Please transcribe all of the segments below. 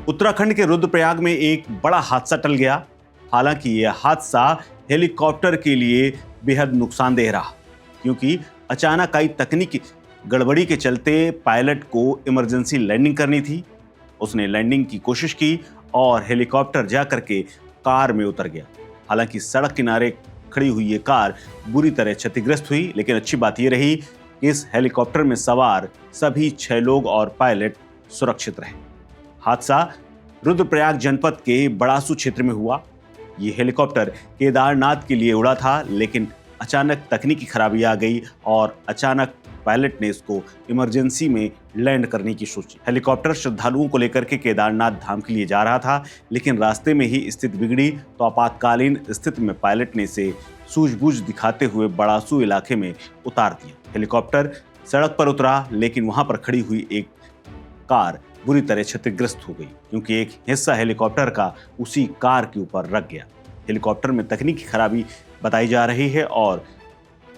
उत्तराखंड के रुद्रप्रयाग में एक बड़ा हादसा टल गया। हालांकि यह हादसा हेलीकॉप्टर के लिए बेहद नुकसानदेह रहा, क्योंकि अचानक आई तकनीकी गड़बड़ी के चलते पायलट को इमरजेंसी लैंडिंग करनी थी। उसने लैंडिंग की कोशिश की और हेलीकॉप्टर जाकर के कार में उतर गया। हालांकि सड़क किनारे खड़ी हुई ये कार बुरी तरह क्षतिग्रस्त हुई, लेकिन अच्छी बात यह रही कि इस हेलीकॉप्टर में सवार सभी 6 लोग और पायलट सुरक्षित रहे। हादसा रुद्रप्रयाग जनपद के बड़ासू क्षेत्र में हुआ। ये हेलीकॉप्टर केदारनाथ के लिए उड़ा था, लेकिन अचानक तकनीकी खराबी आ गई और अचानक पायलट ने इसको इमरजेंसी में लैंड करने की सोची। हेलीकॉप्टर श्रद्धालुओं को लेकर के केदारनाथ धाम के लिए जा रहा था, लेकिन रास्ते में ही स्थिति बिगड़ी तो आपातकालीन स्थिति में पायलट ने इसे सूझबूझ दिखाते हुए बड़ासू इलाके में उतार दिया। हेलीकॉप्टर सड़क पर उतरा, लेकिन वहां पर खड़ी हुई एक कार बुरी तरह क्षतिग्रस्त हो गई, क्योंकि एक हिस्सा हेलीकॉप्टर का उसी कार के ऊपर रख गया। हेलीकॉप्टर में तकनीकी खराबी बताई जा रही है और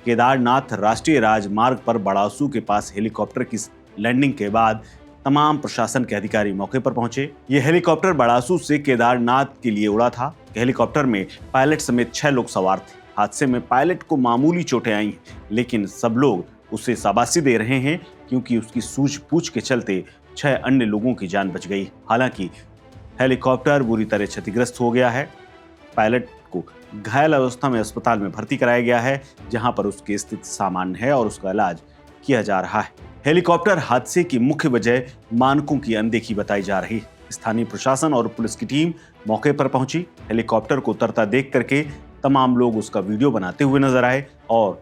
केदारनाथ राष्ट्रीय राजमार्ग पर बड़ासू के पास हेलीकॉप्टर की लैंडिंग के बाद तमाम प्रशासन के अधिकारी मौके पर पहुंचे। यह हेलीकॉप्टर बड़ासू से केदारनाथ के लिए उड़ा था। हेलीकॉप्टर में पायलट समेत 6 लोग सवार थे। हादसे में पायलट को मामूली चोटें आई हैं, लेकिन सब लोग उसे शाबाशी दे रहे हैं, क्योंकि उसकी सूझबूझ के चलते 6 अन्य लोगों की जान बच गई। हालांकि हेलीकॉप्टर बुरी तरह क्षतिग्रस्त हो गया है। पायलट को घायल अवस्था में अस्पताल में भर्ती कराया गया है, जहां पर उसकी स्थिति सामान्य है और उसका इलाज किया जा रहा है। हेलीकॉप्टर हादसे की मुख्य वजह मानकों की अनदेखी बताई जा रही है। स्थानीय प्रशासन और पुलिस की टीम मौके पर पहुंची। हेलीकॉप्टर को उतरता देख करके तमाम लोग उसका वीडियो बनाते हुए नजर आए और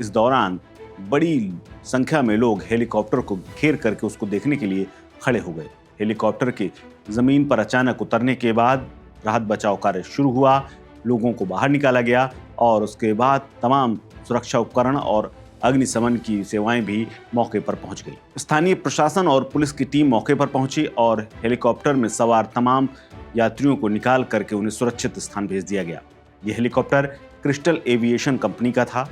इस दौरान बड़ी संख्या में लोग हेलीकॉप्टर को घेर करके उसको देखने के लिए खड़े हो गए। हेलीकॉप्टर के जमीन पर अचानक उतरने के बाद राहत बचाव कार्य शुरू हुआ। लोगों को बाहर निकाला गया और उसके बाद तमाम सुरक्षा उपकरण और अग्निशमन की सेवाएं भी मौके पर पहुंच गई। स्थानीय प्रशासन और पुलिस की टीम मौके पर पहुंची और हेलीकॉप्टर में सवार तमाम यात्रियों को निकाल करके उन्हें सुरक्षित स्थान भेज दिया गया। यह हेलीकॉप्टर क्रिस्टल एविएशन कंपनी का था।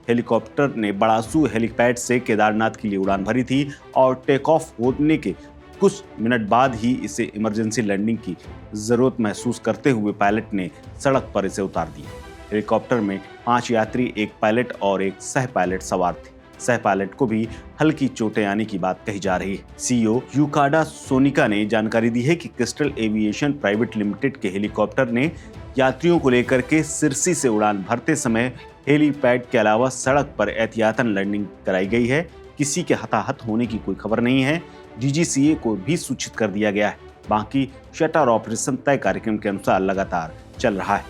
हेलीकॉप्टर ने बड़ासू हेलीपैड से केदारनाथ के लिए उड़ान भरी थी और टेक ऑफ होने के कुछ मिनट बाद ही इसे इमरजेंसी लैंडिंग की जरूरत महसूस करते हुए पायलट ने सड़क पर इसे उतार दिया। हेलीकॉप्टर में 5 यात्री, एक पायलट और एक सह पायलट सवार थे। सह पायलट को भी हल्की चोटें आने की बात कही जा रही है। सीईओ युकाडा सोनिका ने जानकारी दी है कि क्रिस्टल एविएशन प्राइवेट लिमिटेड के हेलीकॉप्टर ने यात्रियों को लेकर के सिरसी से उड़ान भरते समय हेलीपैड के अलावा सड़क पर एहतियातन लैंडिंग कराई गई है। किसी के हताहत होने की कोई खबर नहीं है। डीजीसीए को भी सूचित कर दिया गया है। बाकी शटर ऑपरेशन तय कार्यक्रम के अनुसार लगातार चल रहा है।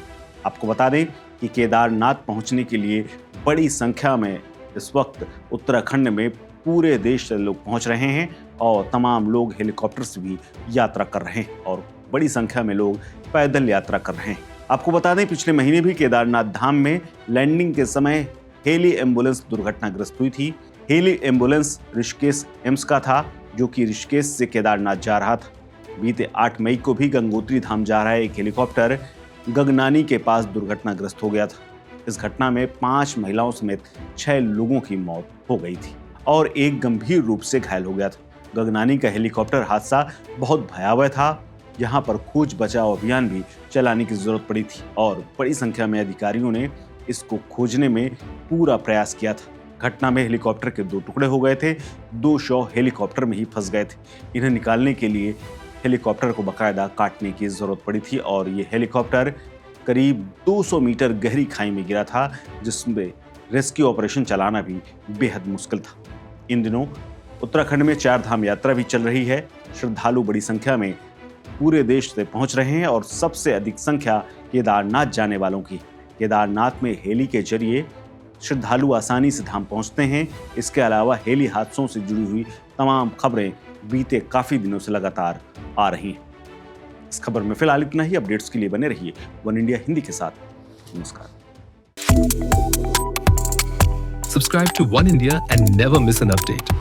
आपको बता दें कि केदारनाथ पहुंचने के लिए बड़ी संख्या में इस वक्त उत्तराखंड में पूरे देश से लोग पहुंच रहे हैं और तमाम लोग हेलीकॉप्टर से भी यात्रा कर रहे हैं और बड़ी संख्या में लोग पैदल यात्रा कर रहे हैं। आपको बता दें, पिछले महीने भी केदारनाथ धाम में लैंडिंग के समय हेली एम्बुलेंस दुर्घटनाग्रस्त हुई थी। हेली एम्बुलेंस ऋषिकेश एम्स का था, जो कि ऋषिकेश से केदारनाथ जा रहा था। बीते 8 मई को भी गंगोत्री धाम जा रहा एक हेलीकॉप्टर गगनानी के पास दुर्घटनाग्रस्त हो गया था। इस घटना में 5 महिलाओं समेत 6 लोगों की मौत हो गई थी और एक गंभीर रूप से घायल हो गया था। गगनानी का हेलीकॉप्टर हादसा बहुत भयावह था। यहाँ पर खोज बचाव अभियान भी चलाने की जरूरत पड़ी थी और बड़ी संख्या में अधिकारियों ने इसको खोजने में पूरा प्रयास किया था। घटना में हेलीकॉप्टर के 2 टुकड़े हो गए थे। 2 शव हेलीकॉप्टर में ही फंस गए थे। इन्हें निकालने के लिए हेलीकॉप्टर को बाकायदा काटने की जरूरत पड़ी थी और ये हेलीकॉप्टर करीब 200 मीटर गहरी खाई में गिरा था, जिसमें रेस्क्यू ऑपरेशन चलाना भी बेहद मुश्किल था। इन दिनों उत्तराखंड में 4 धाम यात्रा भी चल रही है। श्रद्धालु बड़ी संख्या में पूरे देश से पहुंच रहे हैं और सबसे अधिक संख्या केदारनाथ जाने वालों की। केदारनाथ में हेली के जरिए श्रद्धालु आसानी से धाम पहुंचते हैं। इसके अलावा हेली हादसों से जुड़ी हुई तमाम खबरें बीते काफी दिनों से लगातार आ रही हैं। इस खबर में फिलहाल इतना ही। अपडेट्स के लिए बने रहिए वन इंडिया हिंदी के साथ। नमस्कार। Subscribe to One India and never miss an update.